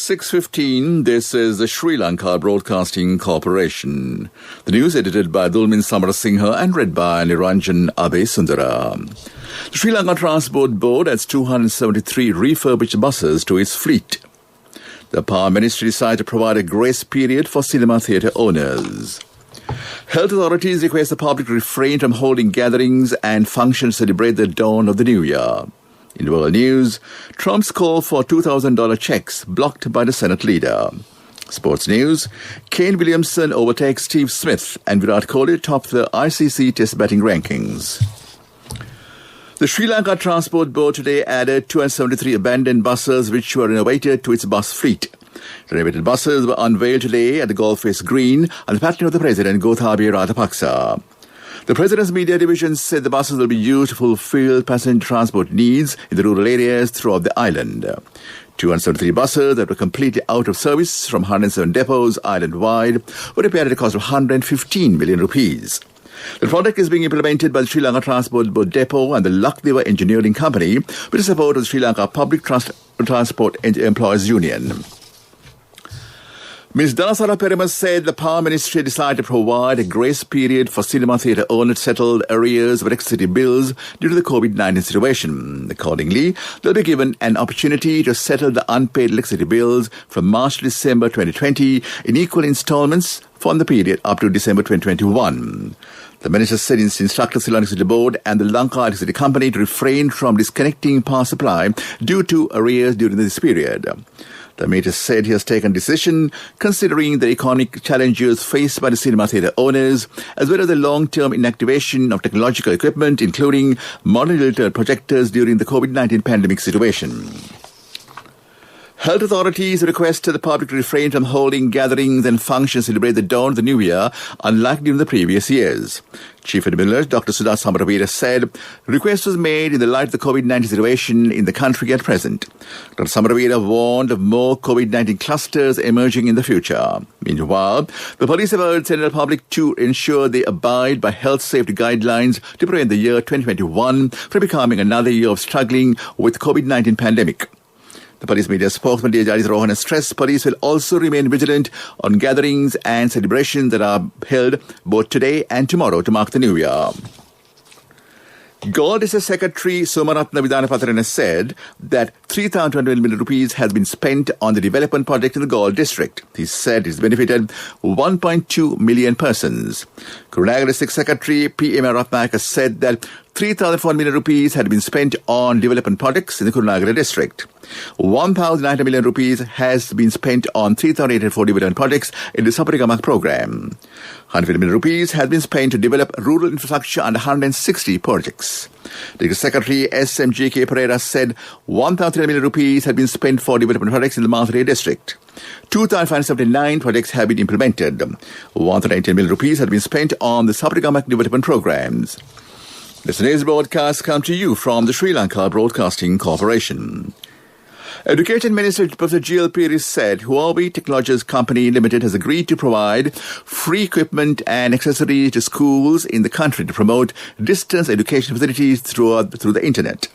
6:15, this is the Sri Lanka Broadcasting Corporation. The news edited by Dulmin Samarasinghe and read by Niranjan Abesundara. The Sri Lanka Transport Board adds 273 refurbished buses to its fleet. The Power Ministry decided to provide a grace period for cinema theatre owners. Health authorities request the public to refrain from holding gatherings and functions to celebrate the dawn of the new year. In world news, Trump's call for $2,000 checks blocked by the Senate leader. Sports news, Kane Williamson overtakes Steve Smith and Virat Kohli top the ICC Test batting rankings. The Sri Lanka Transport Board today added 273 abandoned buses which were renovated to its bus fleet. The renovated buses were unveiled today at the Golf-Face Green on the pattern of the President Gotabaya Rajapaksa. The President's media division said the buses will be used to fulfill passenger transport needs in the rural areas throughout the island. 273 buses that were completely out of service from 107 depots island-wide were repaired at a cost of 115 million rupees. The project is being implemented by the Sri Lanka Transport Board Depot and the Lakdiva Engineering Company with the support of the Sri Lanka Public Transport Employees Union. Ms. Danasara Perimas said the Power Ministry decided to provide a grace period for cinema theatre owners settled arrears of electricity bills due to the COVID-19 situation. Accordingly, they'll be given an opportunity to settle the unpaid electricity bills from March to December 2020 in equal installments from the period up to December 2021. The minister said it's instructed the Electricity Board and the Lanka Electricity Company to refrain from disconnecting power supply due to arrears during this period. The minister said he has taken a decision considering the economic challenges faced by the cinema theatre owners, as well as the long-term inactivation of technological equipment, including modern projectors during the COVID-19 pandemic situation. Health authorities requested the public to refrain from holding gatherings and functions to celebrate the dawn of the new year, unlike during the previous years. Chief Epidemiologist Dr. Sudha Samaraveera said the request was made in the light of the COVID-19 situation in the country at present. Dr. Samaraveera warned of more COVID-19 clusters emerging in the future. Meanwhile, the police have urged the public to ensure they abide by health safety guidelines to prevent the year 2021 from becoming another year of struggling with COVID-19 pandemic. The police media spokesman Jadis Rohan has stressed police will also remain vigilant on gatherings and celebrations that are held both today and tomorrow to mark the new year. Gold DEC Secretary Somaratna Vidhanapatran has said that 3,200 million rupees has been spent on the development project in the Gold District. He said it's benefited 1.2 million persons. Kurunagala District Secretary P.M. Ratnayak has said that 3,400 million rupees had been spent on development projects in the Kurunagala district. 1,900 million rupees has been spent on 3,840 development projects in the Saparigamak program. 150 million rupees has been spent to develop rural infrastructure under 160 projects. The Secretary S.M.G.K. Pereira said 1,300 million rupees had been spent for development projects in the Mathare district. 2,579 projects have been implemented. 1,018 million rupees had been spent on the Saparigamak development programs. This news broadcast comes to you from the Sri Lanka Broadcasting Corporation. Education Minister Professor G.L. Piri said Huawei Technologies Company Limited has agreed to provide free equipment and accessories to schools in the country to promote distance education facilities through the internet.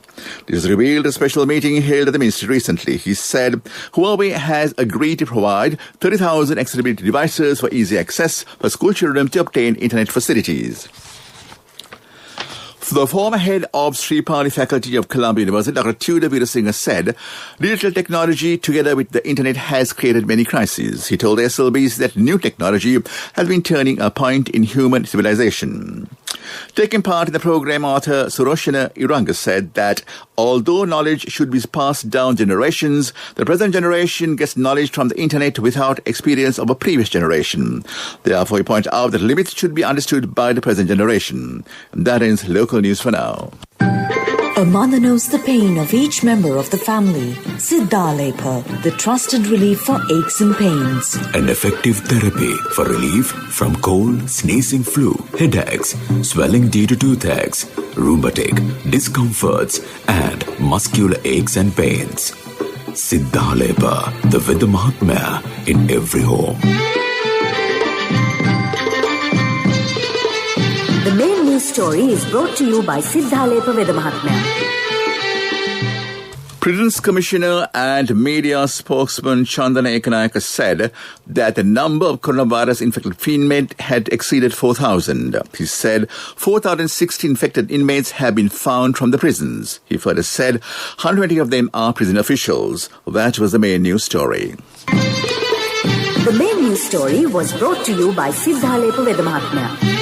This was revealed at a special meeting held at the ministry recently. He said Huawei has agreed to provide 30,000 accessibility devices for easy access for school children to obtain internet facilities. The former head of Sri Pali Faculty of Columbia University, Dr. Tudor Veerasinghe, said digital technology together with the internet has created many crises. He told SLBs that new technology has been turning a point in human civilization. Taking part in the program, author Suroshana Iranga said that although knowledge should be passed down generations, the present generation gets knowledge from the internet without experience of a previous generation. Therefore, he pointed out that limits should be understood by the present generation. And that ends local news for now. A mother knows the pain of each member of the family. Siddhalepa, the trusted relief for aches and pains. An effective therapy for relief from cold, sneezing, flu, headaches, swelling due to toothaches, rheumatic, discomforts, and muscular aches and pains. Siddhalepa, the Veda Mahatmya in every home. The main news story is brought to you by Siddhalepa Veda Mahatmya. Prisons Commissioner and media spokesman Chandana Ekanayaka said that the number of coronavirus-infected inmates had exceeded 4,000. He said 4,060 infected inmates have been found from the prisons. He further said 120 of them are prison officials. That was the main news story. The main news story was brought to you by Siddhalepa Vedamahatmya.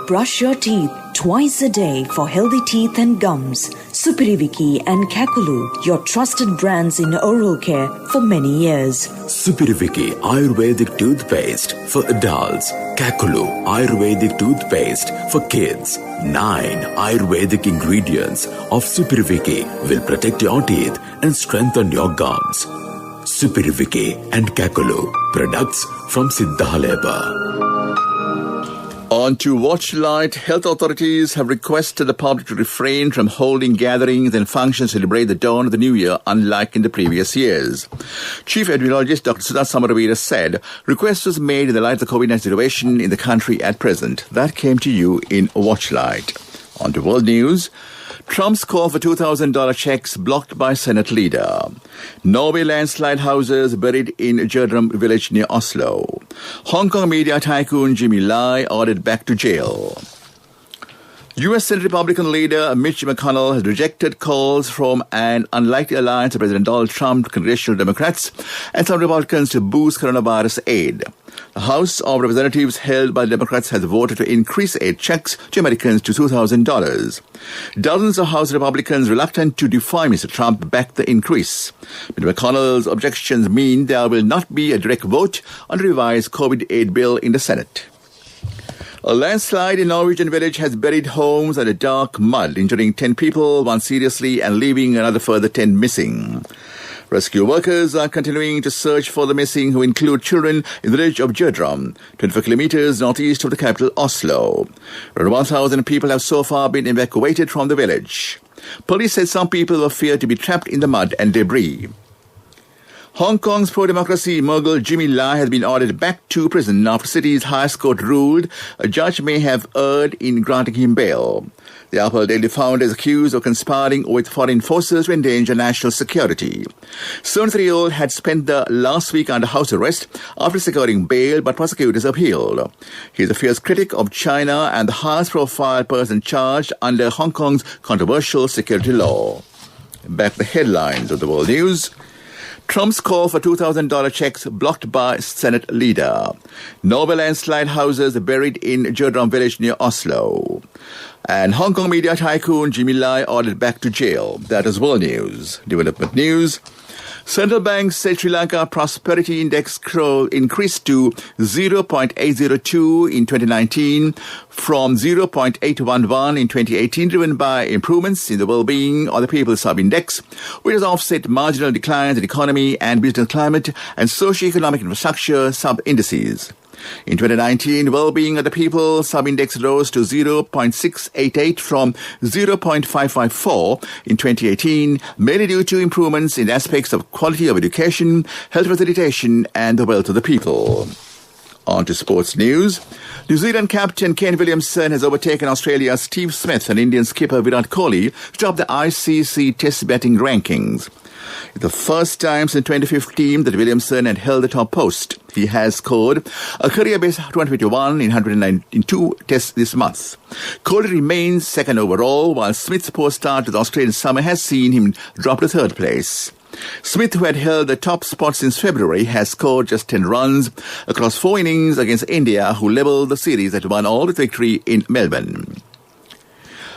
Brush your teeth twice a day for healthy teeth and gums. Supiriviki and Kakulu, your trusted brands in oral care for many years. Supiriviki Ayurvedic toothpaste for adults. Kakulu Ayurvedic toothpaste for kids. 9 Ayurvedic ingredients of Supiriviki will protect your teeth and strengthen your gums. Supiriviki and Kakulu, products from Siddhalepa. On to Watchlight, health authorities have requested the public to refrain from holding gatherings and functions to celebrate the dawn of the new year, unlike in the previous years. Chief Epidemiologist Dr. Sudha Samaravira said request was made in the light of the COVID-19 situation in the country at present. That came to you in Watchlight. On to world news. Trump's call for $2,000 checks blocked by Senate leader. Norway landslide houses buried in Gjerdrum village near Oslo. Hong Kong media tycoon Jimmy Lai ordered back to jail. U.S. Senate Republican leader Mitch McConnell has rejected calls from an unlikely alliance of President Donald Trump, congressional Democrats, and some Republicans to boost coronavirus aid. The House of Representatives held by the Democrats has voted to increase aid checks to Americans to $2,000. Dozens of House Republicans reluctant to defy Mr. Trump backed the increase. Mr. McConnell's objections mean there will not be a direct vote on the revised COVID aid bill in the Senate. A landslide in Norwegian village has buried homes under dark mud, injuring 10 people, one seriously, and leaving another further 10 missing. Rescue workers are continuing to search for the missing, who include children in the village of Gjerdrum, 24 kilometers northeast of the capital Oslo. Around 1,000 people have so far been evacuated from the village. Police said some people were feared to be trapped in the mud and debris. Hong Kong's pro-democracy mogul Jimmy Lai has been ordered back to prison after the city's highest court ruled a judge may have erred in granting him bail. The Upper Delhi founder is accused of conspiring with foreign forces to endanger national security. 73-year-old had spent the last week under house arrest after securing bail, but prosecutors appealed. He is a fierce critic of China and the highest-profile person charged under Hong Kong's controversial security law. Back to the headlines of the world news. Trump's call for $2,000 checks blocked by Senate leader. Norway landslide houses buried in Gjerdrum village near Oslo. And Hong Kong media tycoon Jimmy Lai ordered back to jail. That is world news. Development news. Central banks said Sri Lanka Prosperity Index increased to 0.802 in 2019 from 0.811 in 2018, driven by improvements in the well-being of the People's Sub-Index, which has offset marginal declines in economy and business climate and socio-economic infrastructure sub-indices. In 2019, well-being of the people sub-index rose to 0.688 from 0.554 in 2018, mainly due to improvements in aspects of quality of education, health facilitation, and the wealth of the people. On to sports news. New Zealand captain Kane Williamson has overtaken Australia's Steve Smith and Indian skipper Virat Kohli to top the ICC Test batting rankings. It's the first time since 2015 that Williamson had held the top post. He has scored a career-best 221 in 192 tests this month. Kohli remains second overall, while Smith's poor start to the Australian summer has seen him drop to third place. Smith, who had held the top spot since February, has scored just 10 runs across 4 innings against India, who levelled the series at 1-all with victory in Melbourne.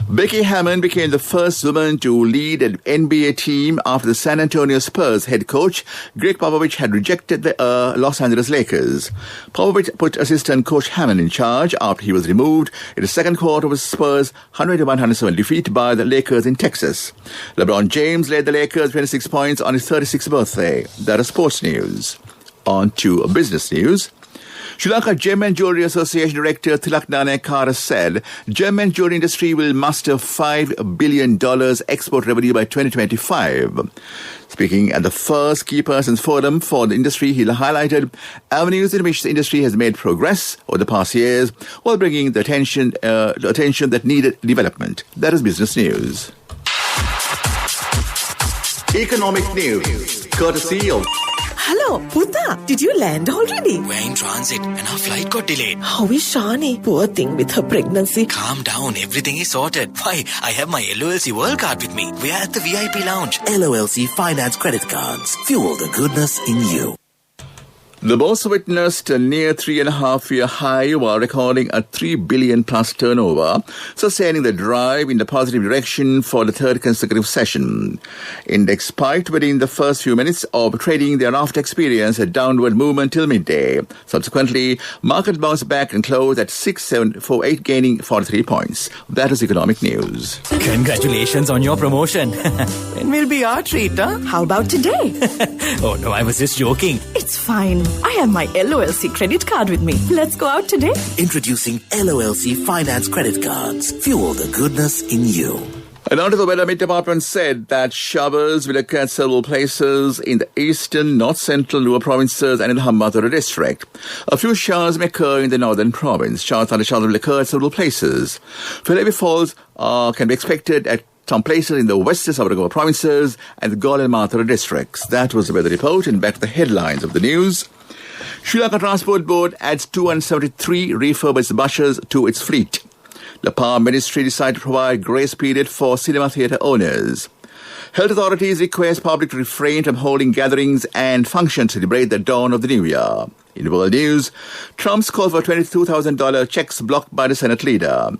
Becky Hammon became the first woman to lead an NBA team after the San Antonio Spurs head coach Greg Popovich had rejected the Los Angeles Lakers. Popovich put assistant coach Hammon in charge after he was removed in the second quarter of the Spurs' 101-107 defeat by the Lakers in Texas. LeBron James led the Lakers 26 points on his 36th birthday. That is sports news. On to business news. Sri Lanka Gem and Jewellery Association Director Tilak Nanayakara said gem and jewellery industry will muster $5 billion export revenue by 2025. Speaking at the first Key Persons Forum for the industry, he highlighted avenues in which the industry has made progress over the past years while bringing the attention that needed development. That is business news. Economic news, courtesy of... Hello, Puta. Did you land already? We're in transit and our flight got delayed. How is Shani? Poor thing with her pregnancy. Calm down, everything is sorted. Why, I have my LOLC World Card with me. We're at the VIP lounge. LOLC Finance Credit Cards. Fuel the goodness in you. The bourse witnessed a near 3.5-year high while recording a 3 billion plus turnover, sustaining the drive in the positive direction for the third consecutive session. Index spiked within the first few minutes of trading, thereafter experienced a downward movement till midday. Subsequently, market bounced back and closed at 6748, gaining 43 points. That is economic news. Congratulations on your promotion. When will be our treat, huh? How about today? Oh no, I was just joking. It's fine. I have my LOLC credit card with me. Let's go out today. Introducing LOLC Finance Credit Cards. Fuel the goodness in you. And on to the weather, Met Department said that showers will occur at several places in the eastern, north central, lower provinces and in the Hambantota district. A few showers may occur in the northern province. Showers and showers will occur at several places. Heavy falls can be expected at some places in the western Sabaragoa provinces and the Galle and Hambantota districts. That was the weather report, and back to the headlines of the news. Sri Lanka Transport Board adds 273 refurbished buses to its fleet. The Power Ministry decided to provide grace period for cinema theatre owners. Health authorities request public to refrain from holding gatherings and functions to celebrate the dawn of the new year. In world news, Trump's call for $22,000 checks blocked by the Senate leader.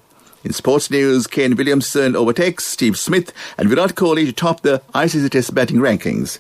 In sports news, Kane Williamson overtakes Steve Smith and Virat Kohli to top the ICC Test batting rankings.